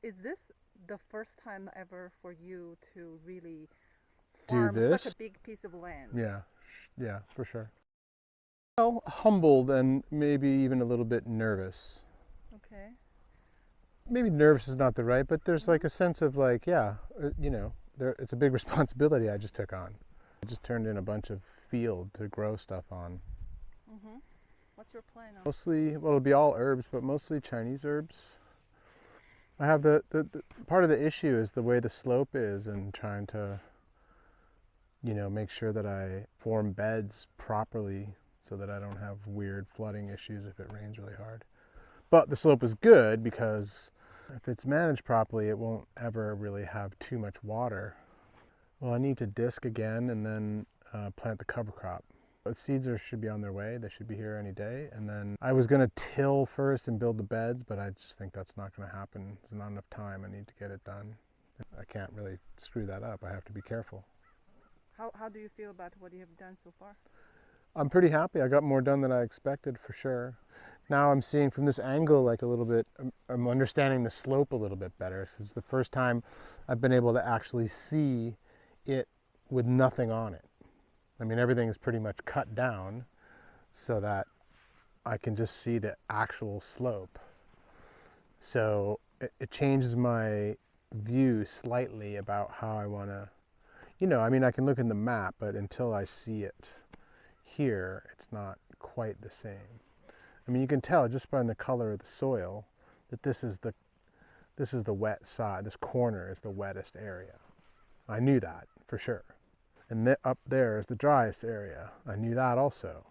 is this the first time ever for you to really Do farm such a this? big piece of land? Yeah, yeah, for sure. Well, humbled and maybe even a little bit nervous. Okay. Maybe nervous is not the right, but there's Mm-hmm. like a sense of like, yeah, it's a big responsibility I just took on. I just turned in a bunch of field to grow stuff on. Mm-hmm. What's your plan on? Mostly, well, it'll be all herbs, but mostly Chinese herbs. I have the part of the issue is the way the slope is and trying to, make sure that I form beds properly so that I don't have weird flooding issues if it rains really hard. But the slope is good because if it's managed properly, it won't ever really have too much water. Well, I need to disc again and then plant the cover crop. But seeds should be on their way. They should be here any day. And then I was going to till first and build the beds, but I just think that's not going to happen. There's not enough time. I need to get it done. I can't really screw that up. I have to be careful. How do you feel about what you have done so far? I'm pretty happy. I got more done than I expected for sure. Now I'm seeing from this angle like a little bit, I'm understanding the slope a little bit better. This is the first time I've been able to actually see it with nothing on it. I mean, everything is pretty much cut down so that I can just see the actual slope. So it changes my view slightly about how I want to, I mean, I can look in the map, but until I see it here, it's not quite the same. I mean, you can tell just by the color of the soil that this is the wet side. This corner is the wettest area. I knew that for sure. And up there is the driest area. I knew that also.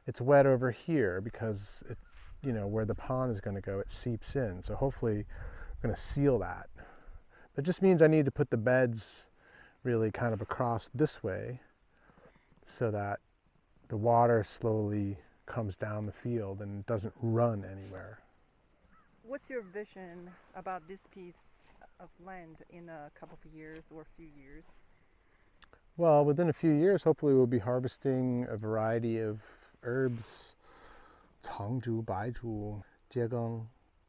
It's wet over here because it, where the pond is going to go, it seeps in. So hopefully we're going to seal that. But it just means I need to put the beds really kind of across this way so that the water slowly comes down the field and doesn't run anywhere. What's your vision about this piece of land in a couple of years or a few years? Well, within a few years, hopefully we'll be harvesting a variety of herbs, 长竹, 白术, 桔梗,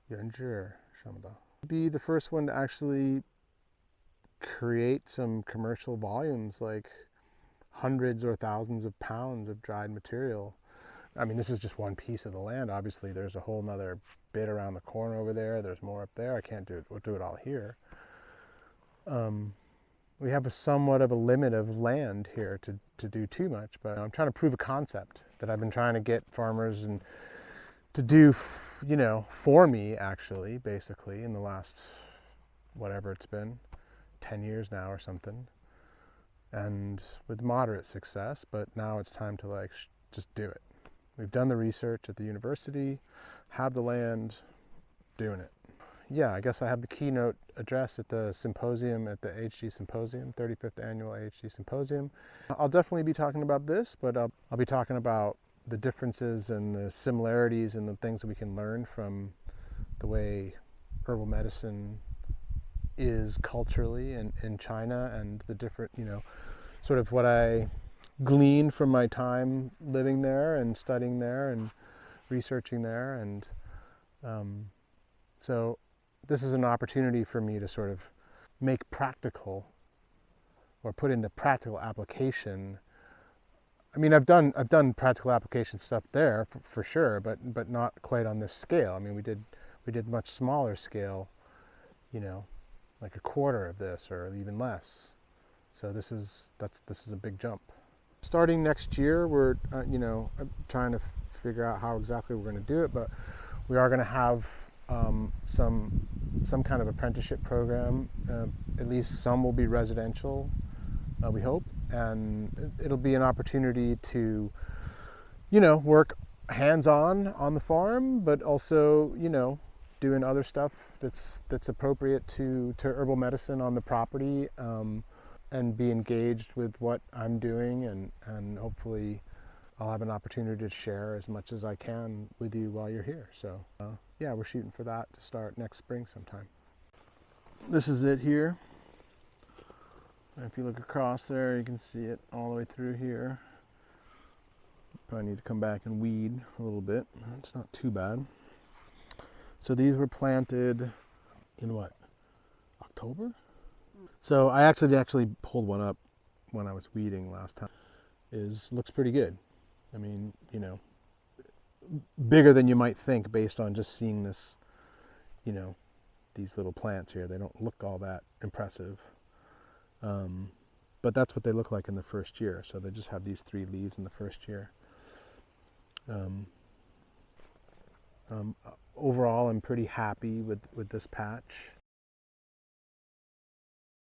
原质, 什么的. Be the first one to actually create some commercial volumes, like hundreds or thousands of pounds of dried material. I mean, this is just one piece of the land. Obviously, there's a whole nother bit around the corner over there. There's more up there. I can't do it all here. We have somewhat of a limit of land here to do too much, but I'm trying to prove a concept that I've been trying to get farmers and to do, for me actually, basically in the last, whatever it's been, 10 years now or something, and with moderate success, but now it's time to just do it. We've done the research at the university, have the land, doing it. Yeah, I guess I have the keynote address at the symposium, at the AHG Symposium, 35th Annual AHG Symposium. I'll definitely be talking about this, but I'll be talking about the differences and the similarities and the things that we can learn from the way herbal medicine is culturally in China and the different, sort of what I gleaned from my time living there and studying there and researching there. And so this is an opportunity for me to sort of make practical or put into practical application. I mean, I've done practical application stuff there for sure, but not quite on this scale. I mean, we did much smaller scale, like a quarter of this or even less. So this is a big jump. Starting next year, we're trying to figure out how exactly we're going to do it, but we are going to have some kind of apprenticeship program. At least some will be residential, we hope, and it'll be an opportunity to, work hands-on the farm, but also, doing other stuff that's appropriate to herbal medicine on the property, and be engaged with what I'm doing, and hopefully I'll have an opportunity to share as much as I can with you while you're here. So yeah, we're shooting for that to start next spring sometime. This is it here. If you look across there, you can see it all the way through here. Probably need to come back and weed a little bit. It's not too bad. So these were planted in what, October? So I actually pulled one up when I was weeding last time. Looks pretty good. I mean, you know, bigger than you might think based on just seeing this, you know, these little plants here. They don't look all that impressive. But that's what they look like in the first year. So they just have these 3 leaves in the first year. Overall, I'm pretty happy with this patch.